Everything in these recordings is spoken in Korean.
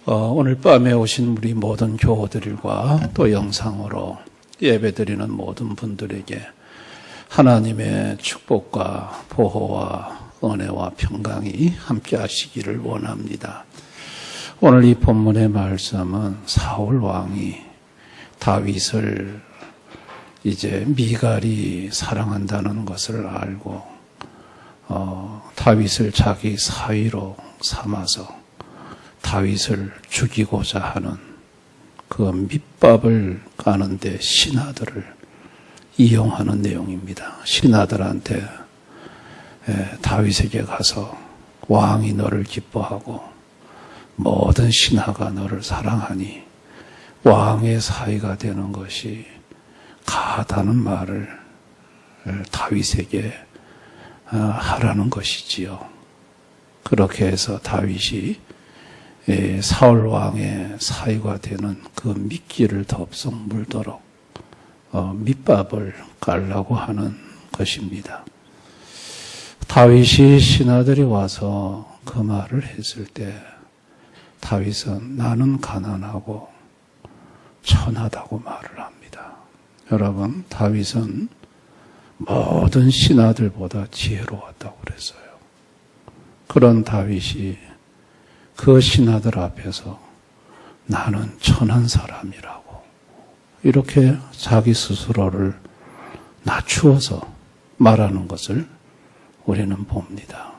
오늘 밤에 오신 우리 모든 교우들과 또 영상으로 예배드리는 모든 분들에게 하나님의 축복과 보호와 은혜와 평강이 함께 하시기를 원합니다. 오늘 이 본문의 말씀은 사울 왕이 다윗을 이제 미갈이 사랑한다는 것을 알고 다윗을 자기 사위로 삼아서 다윗을 죽이고자 하는 그 밑밥을 까는데 신하들을 이용하는 내용입니다. 신하들한테 다윗에게 가서 왕이 너를 기뻐하고 모든 신하가 너를 사랑하니 왕의 사위가 되는 것이 가하다는 말을 다윗에게 하라는 것이지요. 그렇게 해서 다윗이 사울 왕의 사위가 되는 그 미끼를 덥석 물도록 밑밥을 깔라고 하는 것입니다. 다윗이 신하들이 와서 그 말을 했을 때 다윗은 나는 가난하고 천하다고 말을 합니다. 여러분, 다윗은 모든 신하들보다 지혜로웠다고 그랬어요. 그런 다윗이 그 신하들 앞에서 나는 천한 사람이라고 이렇게 자기 스스로를 낮추어서 말하는 것을 우리는 봅니다.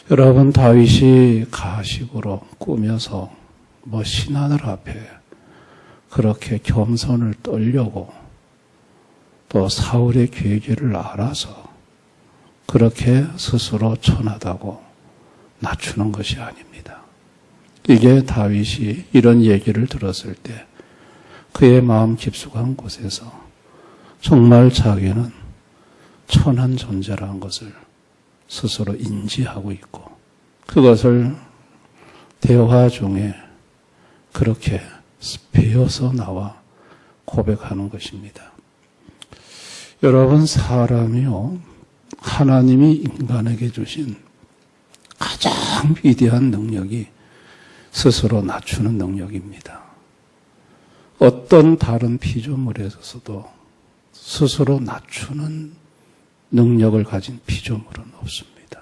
여러분, 다윗이 가식으로 꾸며서 신하들 앞에 그렇게 겸손을 떨려고 또 사울의 계기를 알아서 그렇게 스스로 천하다고 낮추는 것이 아닙니다. 이게 다윗이 이런 얘기를 들었을 때 그의 마음 깊숙한 곳에서 정말 자기는 천한 존재라는 것을 스스로 인지하고 있고 그것을 대화 중에 그렇게 배워서 나와 고백하는 것입니다. 여러분, 사람이요, 하나님이 인간에게 주신 가장 위대한 능력이 스스로 낮추는 능력입니다. 어떤 다른 피조물에 있어서도 스스로 낮추는 능력을 가진 피조물은 없습니다.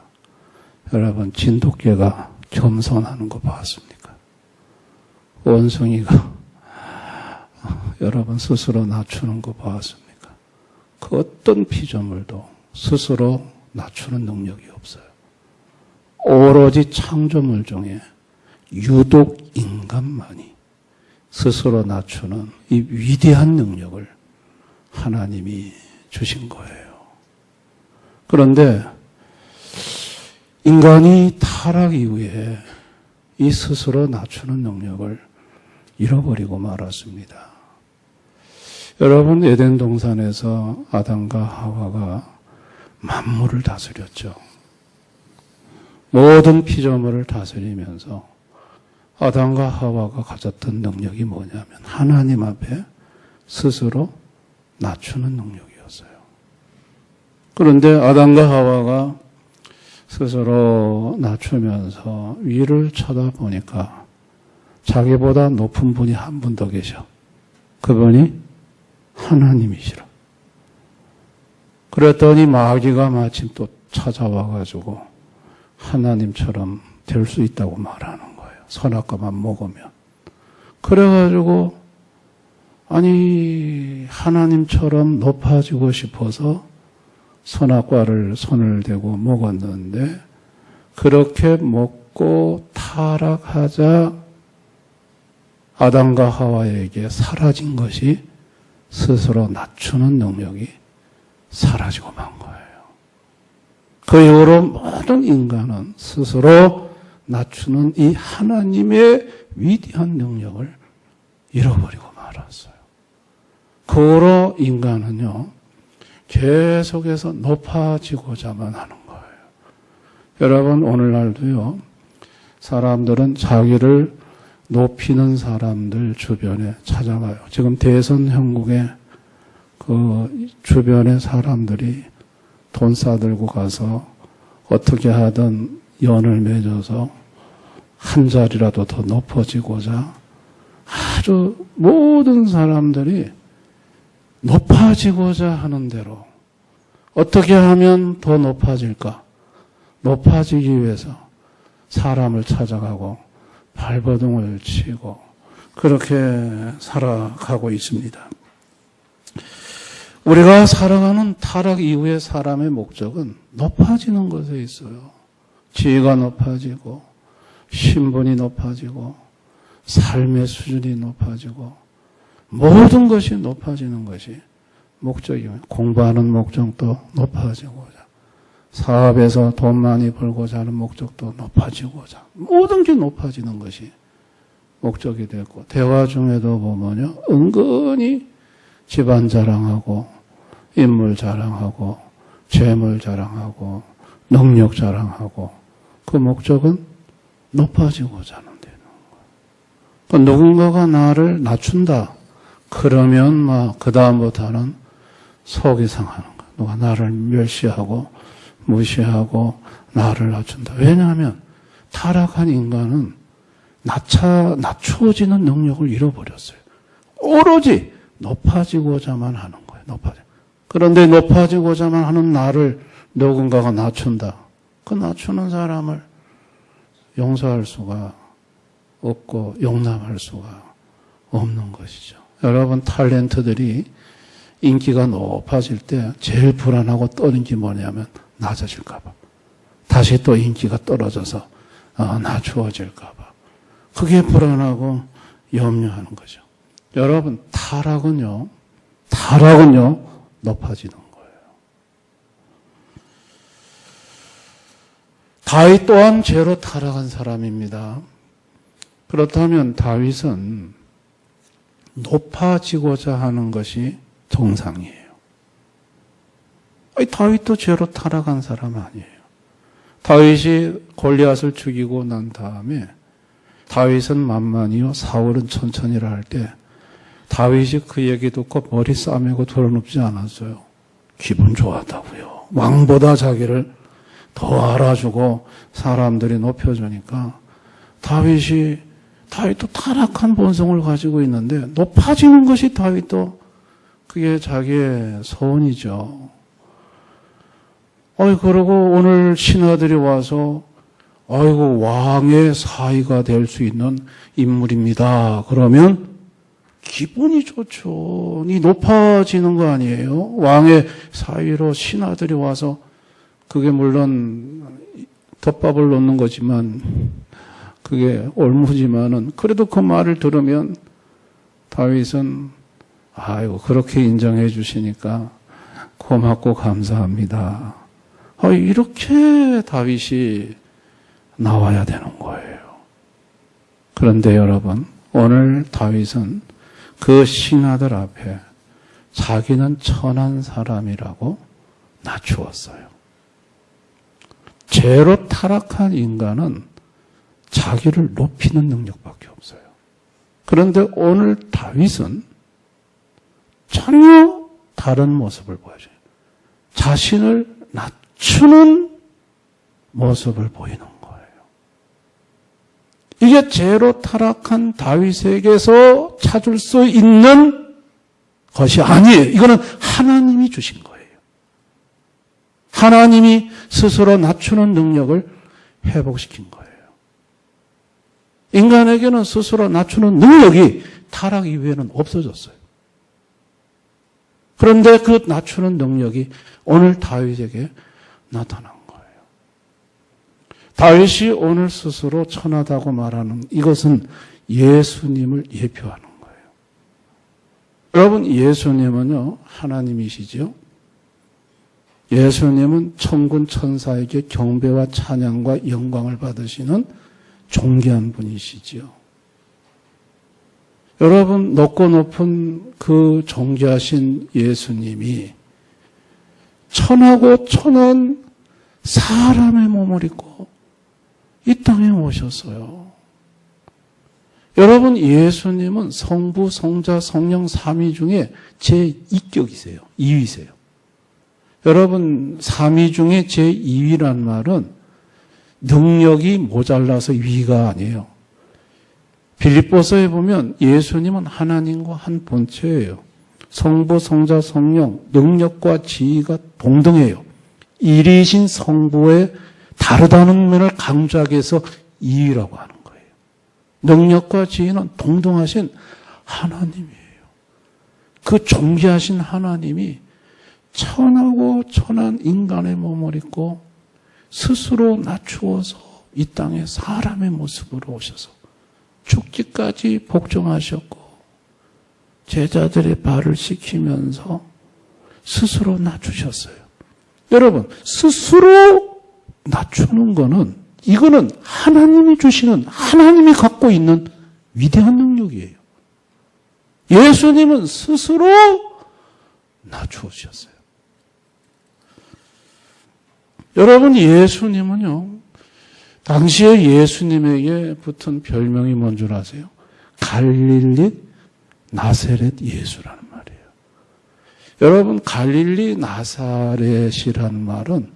여러분, 진돗개가 겸손하는 거 봤습니까? 원숭이가 여러분 스스로 낮추는 거 봤습니까? 그 어떤 피조물도 스스로 낮추는 능력이 없어요. 오로지 창조물 중에 유독 인간만이 스스로 낮추는 이 위대한 능력을 하나님이 주신 거예요. 그런데 인간이 타락 이후에 이 스스로 낮추는 능력을 잃어버리고 말았습니다. 여러분, 에덴 동산에서 아담과 하와가 만물을 다스렸죠. 모든 피조물을 다스리면서 아담과 하와가 가졌던 능력이 뭐냐면 하나님 앞에 스스로 낮추는 능력이었어요. 그런데 아담과 하와가 스스로 낮추면서 위를 쳐다보니까 자기보다 높은 분이 한 분 더 계셔. 그분이 하나님이시라. 그랬더니 마귀가 마침 또 찾아와가지고 하나님처럼 될 수 있다고 말하는 거예요. 선악과만 먹으면. 그래가지고 아니 하나님처럼 높아지고 싶어서 선악과를 손을 대고 먹었는데 그렇게 먹고 타락하자 아담과 하와에게 사라진 것이 스스로 낮추는 능력이 사라지고 만 거예요. 그 이후로 모든 인간은 스스로 낮추는 이 하나님의 위대한 능력을 잃어버리고 말았어요. 그 후로 인간은요, 계속해서 높아지고자만 하는 거예요. 여러분, 오늘날도요, 사람들은 자기를 높이는 사람들 주변에 찾아가요. 지금 대선 형국에 그 그 주변의 사람들이 돈 싸들고 가서 어떻게 하든 연을 맺어서 한 자리라도 더 높아지고자 아주 모든 사람들이 높아지고자 하는 대로 어떻게 하면 더 높아질까? 높아지기 위해서 사람을 찾아가고 발버둥을 치고 그렇게 살아가고 있습니다. 우리가 살아가는 타락 이후의 사람의 목적은 높아지는 것에 있어요. 지위가 높아지고 신분이 높아지고 삶의 수준이 높아지고 모든 것이 높아지는 것이 목적이에요. 공부하는 목적도 높아지고자 사업에서 돈 많이 벌고자 하는 목적도 높아지고자 모든 게 높아지는 것이 목적이 됐고 대화 중에도 보면요. 은근히 집안 자랑하고 인물 자랑하고 재물 자랑하고 능력 자랑하고 그 목적은 높아지고자 하는 데는 거예요. 누군가가 나를 낮춘다. 그러면 막 그 다음부터는 속이 상하는 거예요. 누가 나를 멸시하고 무시하고 나를 낮춘다. 왜냐하면 타락한 인간은 낮추어지는 능력을 잃어버렸어요. 오로지 높아지고자만 하는 거예요. 그런데 높아지고자만 하는 나를 누군가가 낮춘다. 그 낮추는 사람을 용서할 수가 없고 용납할 수가 없는 것이죠. 여러분 탤런트들이 인기가 높아질 때 제일 불안하고 떠는 게 뭐냐면 낮아질까 봐. 다시 또 인기가 떨어져서 낮추어질까 봐. 그게 불안하고 염려하는 거죠. 여러분 타락은요 높아지는 거예요. 다윗 또한 죄로 타락한 사람입니다. 그렇다면 다윗은 높아지고자 하는 것이 정상이에요. 다윗도 죄로 타락한 사람 아니에요. 다윗이 골리앗을 죽이고 난 다음에 다윗은 만만히요 사울은 천천히라 할 때 다윗이 그 얘기 듣고 머리 싸매고 돌아눕지 않았어요. 기분 좋았다고요. 왕보다 자기를 더 알아주고 사람들이 높여주니까 다윗도 타락한 본성을 가지고 있는데 높아지는 것이 다윗도 그게 자기의 소원이죠. 그러고 오늘 신하들이 와서 아이고 왕의 사위가 될 수 있는 인물입니다. 그러면 기분이 좋죠. 이 높아지는 거 아니에요? 왕의 사위로 신하들이 와서 그게 물론 덮밥을 놓는 거지만 그게 올무지만은 그래도 그 말을 들으면 다윗은 아이고 그렇게 인정해 주시니까 고맙고 감사합니다. 이렇게 다윗이 나와야 되는 거예요. 그런데 여러분 오늘 다윗은 그 신하들 앞에 자기는 천한 사람이라고 낮추었어요. 죄로 타락한 인간은 자기를 높이는 능력밖에 없어요. 그런데 오늘 다윗은 전혀 다른 모습을 보여줘요. 자신을 낮추는 모습을 보이는 거예요. 이게 죄로 타락한 다윗에게서 찾을 수 있는 것이 아니에요. 이거는 하나님이 주신 거예요. 하나님이 스스로 낮추는 능력을 회복시킨 거예요. 인간에게는 스스로 낮추는 능력이 타락 이후에는 없어졌어요. 그런데 그 낮추는 능력이 오늘 다윗에게 나타난 거예요. 다윗이 오늘 스스로 천하다고 말하는 이것은 예수님을 예표하는 거예요. 여러분 예수님은요 하나님이시죠. 예수님은 천군 천사에게 경배와 찬양과 영광을 받으시는 존귀한 분이시지요. 여러분 높고 높은 그 존귀하신 예수님이 천하고 천한 사람의 몸을 입고 이 땅에 오셨어요. 여러분, 예수님은 성부, 성자, 성령 삼위 중에 제2격이세요. 2위세요. 여러분, 삼위 중에 제2위란 말은 능력이 모자라서 위가 아니에요. 빌립보서에 보면 예수님은 하나님과 한 본체예요. 성부, 성자, 성령, 능력과 지위가 동등해요. 1위신 성부의 다르다는 면을 강조하기 위해서 2위라고 하는 거예요. 능력과 지위는 동등하신 하나님이에요. 그 존귀하신 하나님이 천하고 천한 인간의 몸을 입고 스스로 낮추어서 이 땅에 사람의 모습으로 오셔서 죽기까지 복종하셨고 제자들의 발을 씻기면서 스스로 낮추셨어요. 여러분, 스스로 낮추는 거는 이거는 하나님이 주시는, 하나님이 갖고 있는 위대한 능력이에요. 예수님은 스스로 낮추셨어요. 여러분, 예수님은요, 당시에 예수님에게 붙은 별명이 뭔 줄 아세요? 갈릴리 나사렛 예수라는 말이에요. 여러분, 갈릴리 나사렛이라는 말은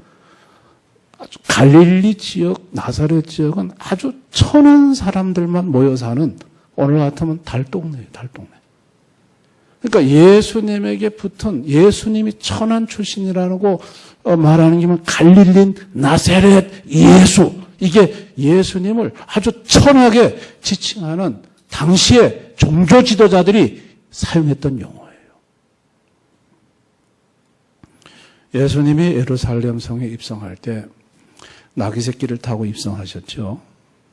갈릴리 지역, 나사렛 지역은 아주 천한 사람들만 모여 사는, 오늘 같으면 달동네예요, 달동네. 그러니까 예수님에게 붙은, 예수님이 천한 출신이라고 말하는 게 갈릴리 나사렛 예수. 이게 예수님을 아주 천하게 지칭하는 당시에 종교 지도자들이 사용했던 용어예요. 예수님이 예루살렘 성에 입성할 때 나귀 새끼를 타고 입성하셨죠.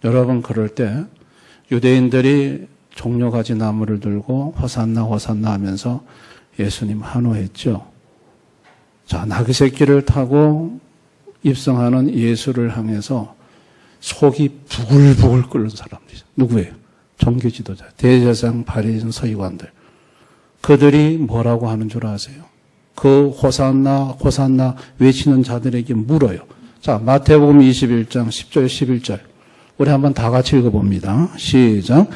여러분, 그럴 때 유대인들이 종려가지 나무를 들고 호산나 호산나 하면서 예수님 환호했죠. 자, 나귀 새끼를 타고 입성하는 예수를 향해서 속이 부글부글 끓는 사람들이죠. 누구예요? 종교 지도자, 대제사장, 바리새인, 서기관들. 그들이 뭐라고 하는 줄 아세요? 그 호산나 호산나 외치는 자들에게 물어요. 자, 마태복음 21장 10절 11절 우리 한번 다 같이 읽어봅니다. 시작.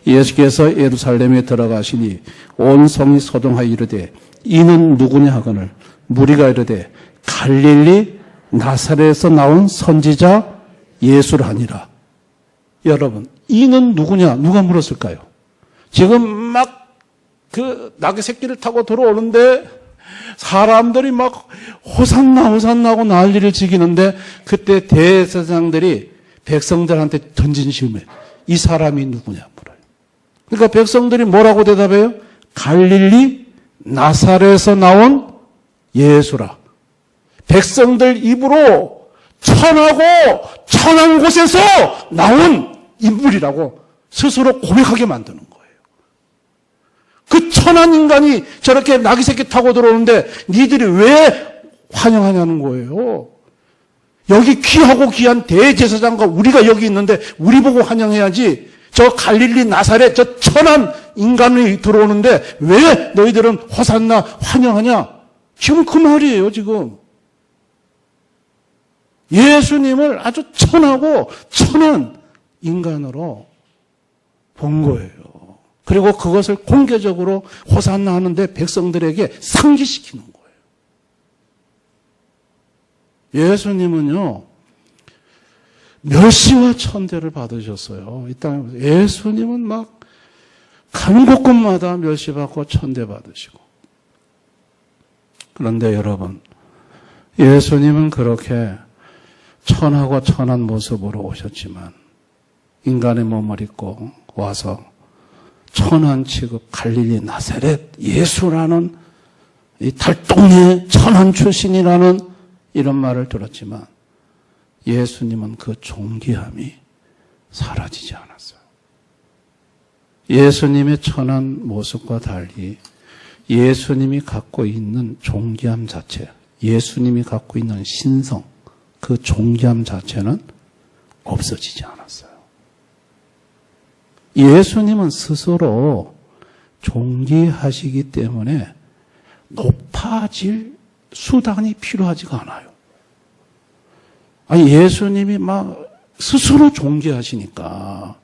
예수께서 예루살렘에 들어가시니 온 성이 소동하여 이르되 이는 누구냐 하거늘 무리가 이르되 갈릴리 나사렛에서 나온 선지자 예수라니라. 여러분, 이는 누구냐? 누가 물었을까요? 지금 막 그 나귀 새끼를 타고 들어오는데 사람들이 막 호산나 호산나 하고 난리를 지기는데 그때 대제사장들이 백성들한테 던진 질문에 이 사람이 누구냐 물어요. 그러니까 백성들이 뭐라고 대답해요? 갈릴리 나사렛에서 나온 예수라. 백성들 입으로 천하고 천한 곳에서 나온 인물이라고 스스로 고백하게 만드는 거예요. 그 천한 인간이 저렇게 나귀 새끼 타고 들어오는데 니들이 왜 환영하냐는 거예요. 여기 귀하고 귀한 대제사장과 우리가 여기 있는데 우리 보고 환영해야지. 저 갈릴리 나사렛 저 천한 인간이 들어오는데 왜 너희들은 호산나 환영하냐? 지금 그 말이에요, 지금. 예수님을 아주 천하고 천한 인간으로 본 거예요. 그리고 그것을 공개적으로 호산나 하는데 백성들에게 상기시키는 거예요. 예수님은요, 멸시와 천대를 받으셨어요. 이 땅에 예수님은 막 가는 곳곳마다 멸시받고 천대받으시고. 그런데 여러분, 예수님은 그렇게 천하고 천한 모습으로 오셨지만 인간의 몸을 입고 와서 천한 취급 갈릴리 나사렛 예수라는 이 달동네 천한 출신이라는 이런 말을 들었지만 예수님은 그 존귀함이 사라지지 않았어요. 예수님의 천한 모습과 달리 예수님이 갖고 있는 존귀함 자체, 예수님이 갖고 있는 신성, 그 존귀함 자체는 없어지지 않았어요. 예수님은 스스로 존귀하시기 때문에 높아질 수단이 필요하지가 않아요. 아니, 예수님이 막 스스로 존귀하시니까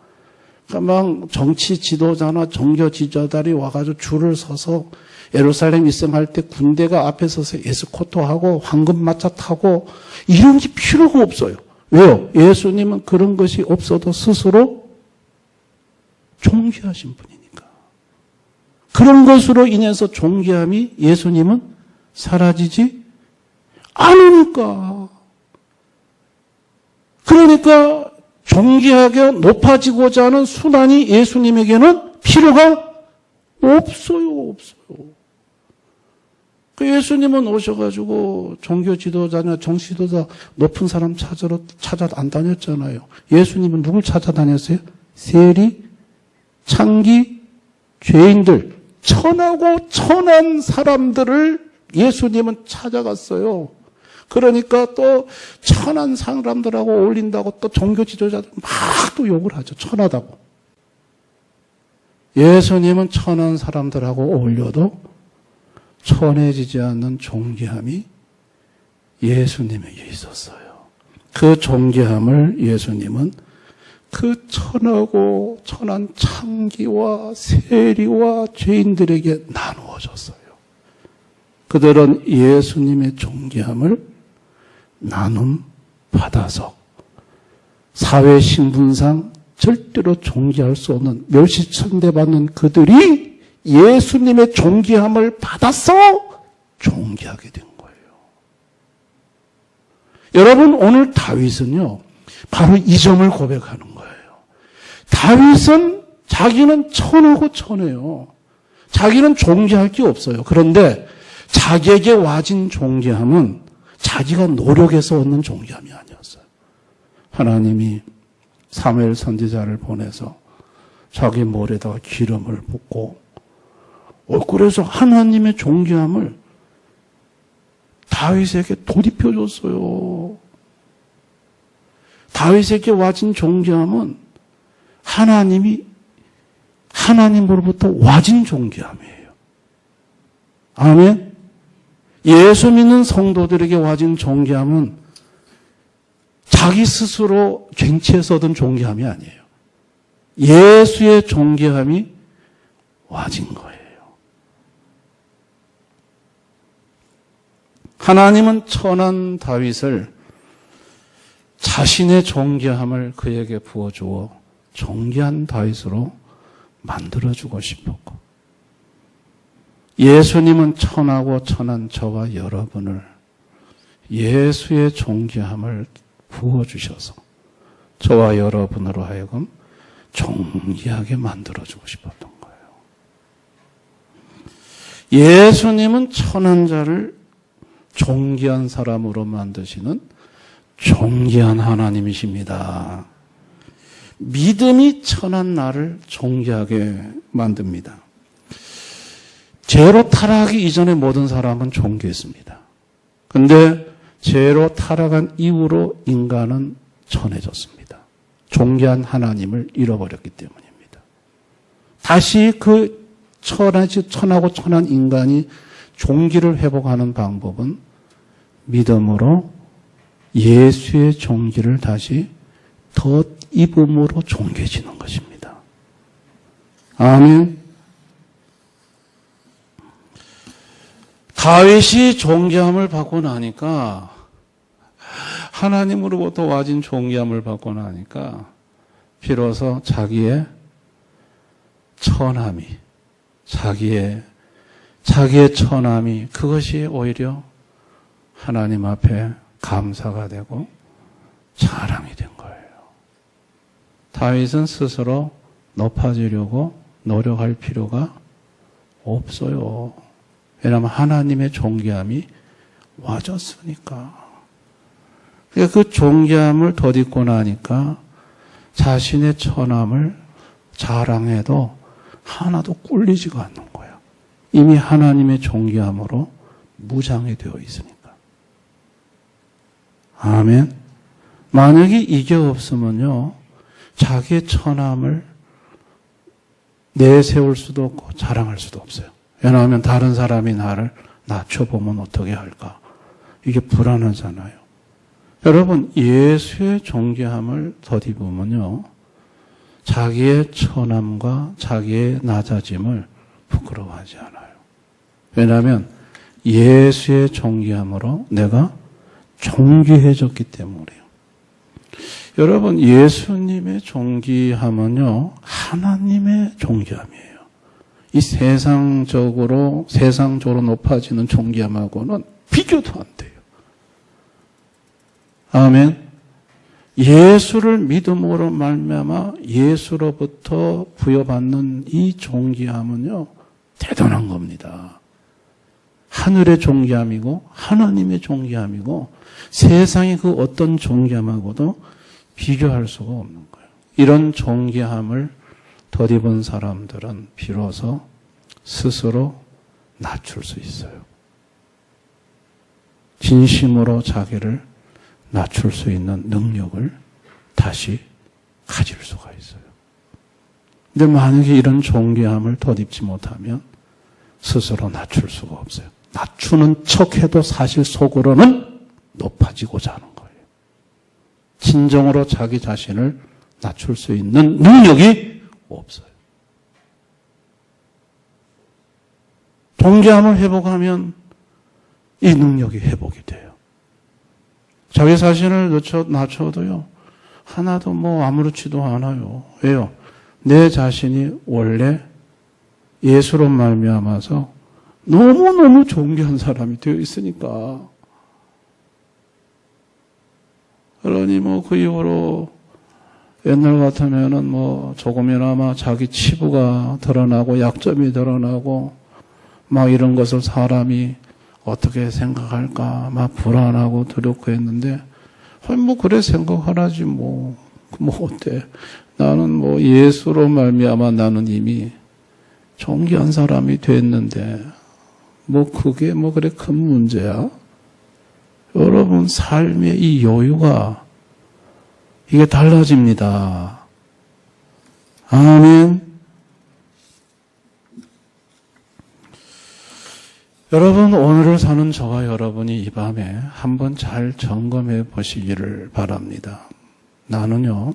그러니까 막 정치 지도자나 종교 지도자들이 와가지고 줄을 서서 예루살렘 입성할 때 군대가 앞에 서서 에스코트하고 황금마차 타고 이런 게 필요가 없어요. 왜요? 예수님은 그런 것이 없어도 스스로 존귀하신 분이니까. 그런 것으로 인해서 존귀함이 예수님은 사라지지 않으니까. 그러니까 존귀하게 높아지고자 하는 순환이 예수님에게는 필요가 없어요. 그 예수님은 오셔가지고 종교 지도자나 정치 지도자 높은 사람 찾아 안 다녔잖아요. 예수님은 누굴 찾아다녔어요? 세리, 창기, 죄인들, 천하고 천한 사람들을 예수님은 찾아갔어요. 그러니까 또 천한 사람들하고 어울린다고 또 종교 지도자들 막 또 욕을 하죠. 천하다고. 예수님은 천한 사람들하고 어울려도 천해지지 않는 존귀함이 예수님에게 있었어요. 그 존귀함을 예수님은 그 천하고 천한 창기와 세리와 죄인들에게 나누어 줬어요. 그들은 예수님의 존귀함을 나눔 받아서 사회 신분상 절대로 존귀할 수 없는 멸시천대받는 그들이 예수님의 존귀함을 받아서 존귀하게 된 거예요. 여러분, 오늘 다윗은요, 바로 이 점을 고백하는 거예요. 다윗은 자기는 천하고 천해요. 자기는 존귀할 게 없어요. 그런데 자기에게 와진 존귀함은 자기가 노력해서 얻는 존귀함이 아니었어요. 하나님이 사무엘 선지자를 보내서 자기 머리에다가 기름을 붓고 그래서 하나님의 존귀함을 다윗에게 도입혀줬어요. 다윗에게 와진 존귀함은 하나님으로부터 와진 존귀함이에요. 아멘. 예수 믿는 성도들에게 와진 존귀함은 자기 스스로 쟁취해서 얻은 존귀함이 아니에요. 예수의 존귀함이 와진 거예요. 하나님은 천한 다윗을 자신의 존귀함을 그에게 부어주어 존귀한 다윗으로 만들어주고 싶었고, 예수님은 천하고 천한 저와 여러분을 예수의 존귀함을 부어주셔서 저와 여러분으로 하여금 존귀하게 만들어주고 싶었던 거예요. 예수님은 천한 자를 존귀한 사람으로 만드시는 존귀한 하나님이십니다. 믿음이 천한 나를 존귀하게 만듭니다. 죄로 타락하기 이전에 모든 사람은 존귀했습니다. 그런데 죄로 타락한 이후로 인간은 천해졌습니다. 존귀한 하나님을 잃어버렸기 때문입니다. 다시 그 천하고 천한 인간이 존귀를 회복하는 방법은 믿음으로 예수의 존귀를 다시 덧입음으로 존귀해지는 것입니다. 아멘. 다윗이 존귀함을 받고 나니까, 하나님으로부터 와진 존귀함을 받고 나니까 비로소 자기의 천함이, 자기의 천함이, 그것이 오히려 하나님 앞에 감사가 되고 자랑이 된 거예요. 다윗은 스스로 높아지려고 노력할 필요가 없어요. 왜냐하면 하나님의 존귀함이 와졌으니까. 그 존귀함을 덧입고 나니까 자신의 천함을 자랑해도 하나도 꿀리지가 않는 거야. 이미 하나님의 존귀함으로 무장이 되어 있으니까. 아멘. 만약에 이게 없으면요, 자기의 천함을 내세울 수도 없고 자랑할 수도 없어요. 왜냐하면 다른 사람이 나를 낮춰보면 어떻게 할까? 이게 불안하잖아요. 여러분, 예수의 존귀함을 덧입으면요, 자기의 천함과 자기의 낮아짐을 부끄러워하지 않아요. 왜냐하면 예수의 존귀함으로 내가 존귀해졌기 때문이에요. 여러분, 예수님의 존귀함은요, 하나님의 존귀함이에요. 이 세상적으로 높아지는 존귀함하고는 비교도 안 돼요. 아멘. 예수를 믿음으로 말미암아 예수로부터 부여받는 이 존귀함은요, 대단한 겁니다. 하늘의 존귀함이고 하나님의 존귀함이고 세상의 그 어떤 존귀함하고도 비교할 수가 없는 거예요. 이런 존귀함을 덧입은 사람들은 비로소 스스로 낮출 수 있어요. 진심으로 자기를 낮출 수 있는 능력을 다시 가질 수가 있어요. 근데 만약에 이런 존귀함을 덧입지 못하면 스스로 낮출 수가 없어요. 낮추는 척해도 사실 속으로는 높아지고자 하는 거예요. 진정으로 자기 자신을 낮출 수 있는 능력이 없어요. 존귀함을 회복하면 이 능력이 회복이 돼요. 자기 자신을 낮춰도요, 하나도 아무렇지도 않아요. 왜요? 내 자신이 원래 예수로 말미암아서 너무너무 존귀한 사람이 되어 있으니까. 그러니 그 이후로 옛날 같으면은 조금이나마 자기 치부가 드러나고 약점이 드러나고 막 이런 것을 사람이 어떻게 생각할까 막 불안하고 두렵고 했는데 그래 생각하라지 어때? 나는 예수로 말미암아 나는 이미 존귀한 사람이 됐는데 그게 그래 큰 문제야? 여러분 삶의 이 여유가 이게 달라집니다. 아멘. 여러분, 오늘을 사는 저와 여러분이 이 밤에 한번 잘 점검해 보시기를 바랍니다. 나는요,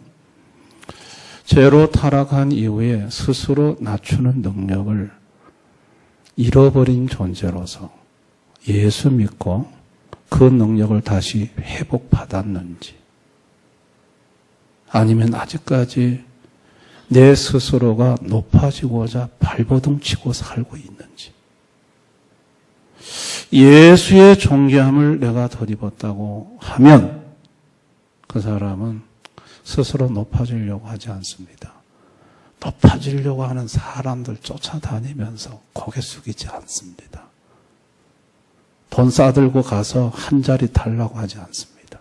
죄로 타락한 이후에 스스로 낮추는 능력을 잃어버린 존재로서 예수 믿고 그 능력을 다시 회복받았는지, 아니면 아직까지 내 스스로가 높아지고자 발버둥 치고 살고 있는지, 예수의 존귀함을 내가 덧입었다고 하면 그 사람은 스스로 높아지려고 하지 않습니다. 높아지려고 하는 사람들 쫓아다니면서 고개 숙이지 않습니다. 돈 싸들고 가서 한 자리 달라고 하지 않습니다.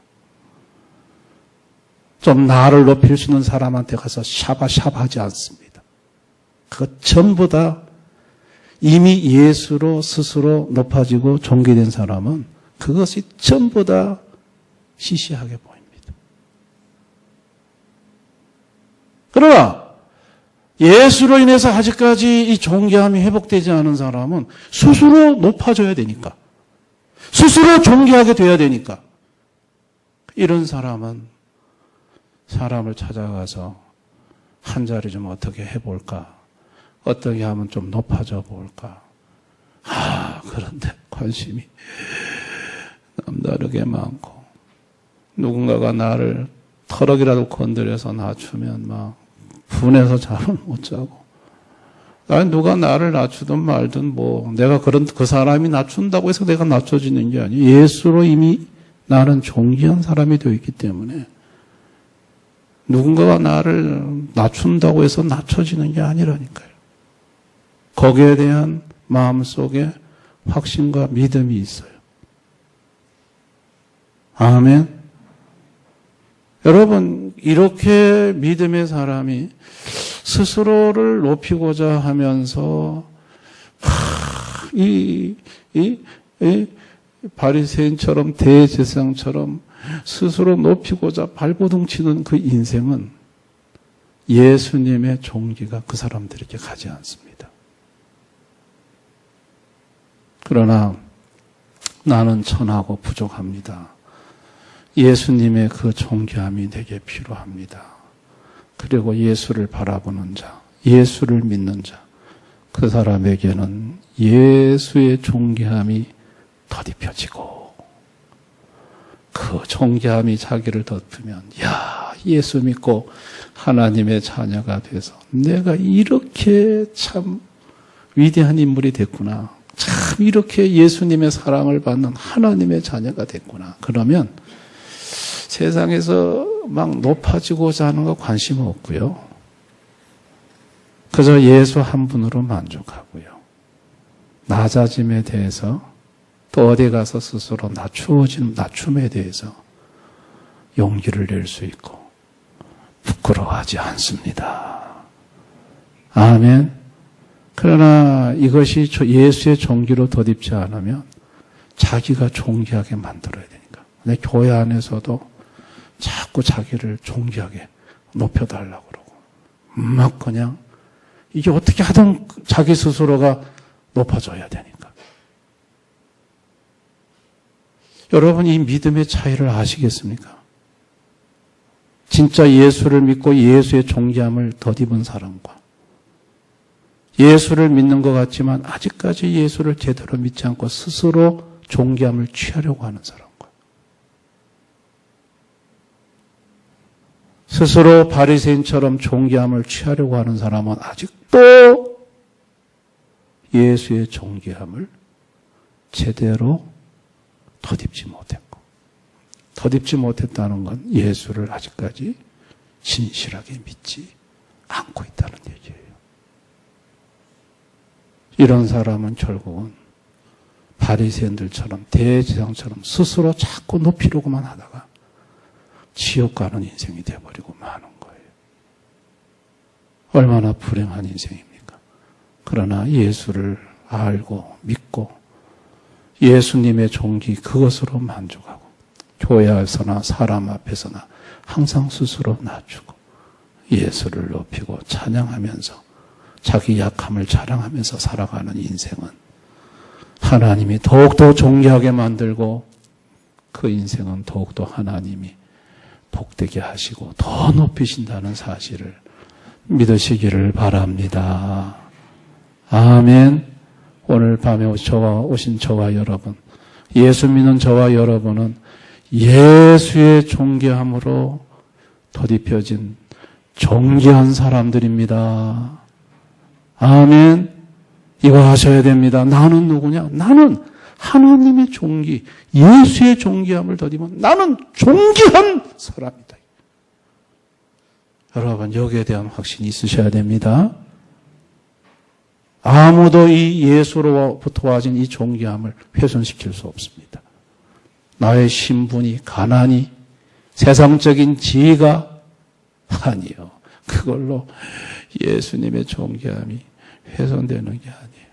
좀 나를 높일 수 있는 사람한테 가서 샤바샤바 하지 않습니다. 그거 전부 다 이미 예수로 스스로 높아지고 존귀된 사람은 그것이 전부 다 시시하게 보입니다. 그러나 예수로 인해서 아직까지 이 존귀함이 회복되지 않은 사람은 스스로 높아져야 되니까, 스스로 존귀하게 돼야 되니까, 이런 사람은 사람을 찾아가서 한 자리 좀 어떻게 해볼까, 어떻게 하면 좀 높아져 볼까. 그런데 관심이 남다르게 많고, 누군가가 나를 털럭이라도 건드려서 낮추면 막 분해서 잠을 못 자고, 누가 나를 낮추든 말든 내가 그 사람이 낮춘다고 해서 내가 낮춰지는 게 아니에요. 예수로 이미 나는 존귀한 사람이 되어 있기 때문에 누군가가 나를 낮춘다고 해서 낮춰지는 게 아니라니까요. 거기에 대한 마음속에 확신과 믿음이 있어요. 아멘. 여러분, 이렇게 믿음의 사람이 스스로를 높이고자 하면서 이 바리새인처럼 대제사장처럼 스스로 높이고자 발버둥 치는 그 인생은 예수님의 존귀가 그 사람들에게 가지 않습니다. 그러나 나는 천하고 부족합니다. 예수님의 그 존귀함이 내게 필요합니다. 그리고 예수를 바라보는 자, 예수를 믿는 자, 그 사람에게는 예수의 존귀함이 덧입혀지고 그 존귀함이 자기를 덮으면 야, 예수 믿고 하나님의 자녀가 돼서 내가 이렇게 참 위대한 인물이 됐구나. 참 이렇게 예수님의 사랑을 받는 하나님의 자녀가 됐구나. 그러면 세상에서 막 높아지고자 하는 거 관심 없고요. 그저 예수 한 분으로 만족하고요. 낮아짐에 대해서 또 어디 가서 스스로 낮춤에 대해서 용기를 낼 수 있고 부끄러워하지 않습니다. 아멘. 그러나 이것이 예수의 존귀로 덧입지 않으면 자기가 존귀하게 만들어야 되니까. 내 교회 안에서도 자꾸 자기를 존귀하게 높여달라고 그러고 막 그냥 이게 어떻게 하든 자기 스스로가 높아져야 되니까. 여러분 이 믿음의 차이를 아시겠습니까? 진짜 예수를 믿고 예수의 존귀함을 덧입은 사람과 예수를 믿는 것 같지만 아직까지 예수를 제대로 믿지 않고 스스로 존귀함을 취하려고 하는 사람과 스스로 바리새인처럼 존귀함을 취하려고 하는 사람은 아직도 예수의 존귀함을 제대로 덧입지 못했고 덧입지 못했다는 건 예수를 아직까지 진실하게 믿지 않고 있다는 얘기예요. 이런 사람은 결국은 바리새인들처럼 대제사장처럼 스스로 자꾸 높이려고만 하다가 지옥 가는 인생이 되어버리고 마는 거예요. 얼마나 불행한 인생입니까? 그러나 예수를 알고 믿고 예수님의 존귀 그것으로 만족하고 교회에서나 사람 앞에서나 항상 스스로 낮추고 예수를 높이고 찬양하면서 자기 약함을 자랑하면서 살아가는 인생은 하나님이 더욱더 존귀하게 만들고 그 인생은 더욱더 하나님이 복되게 하시고 더 높이신다는 사실을 믿으시기를 바랍니다. 아멘. 오늘 밤에 오신 저와 여러분, 예수 믿는 저와 여러분은 예수의 존귀함으로 덧입혀진 존귀한 사람들입니다. 아멘. 이거 하셔야 됩니다. 나는 누구냐? 나는 하나님의 존귀, 예수의 존귀함을 덧입은 나는 존귀한 사람이다. 여러분 여기에 대한 확신이 있으셔야 됩니다. 아무도 이 예수로부터 와진 이 존귀함을 훼손시킬 수 없습니다. 나의 신분이, 가난이, 세상적인 지위가 아니요. 그걸로 예수님의 존귀함이 훼손되는 게 아니에요.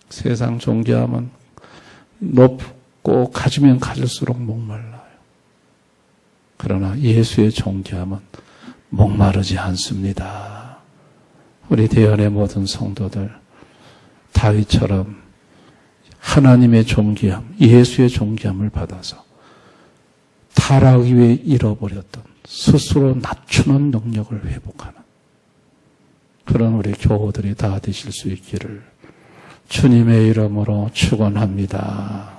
세상 존귀함은 높고 가지면 가질수록 목말라요. 그러나 예수의 존귀함은 목마르지 않습니다. 우리 대연의 모든 성도들 다윗처럼 하나님의 존귀함, 예수의 존귀함을 받아서 타락 위에 잃어버렸던 스스로 낮추는 능력을 회복하는 그런 우리 교우들이 다 되실 수 있기를 주님의 이름으로 축원합니다.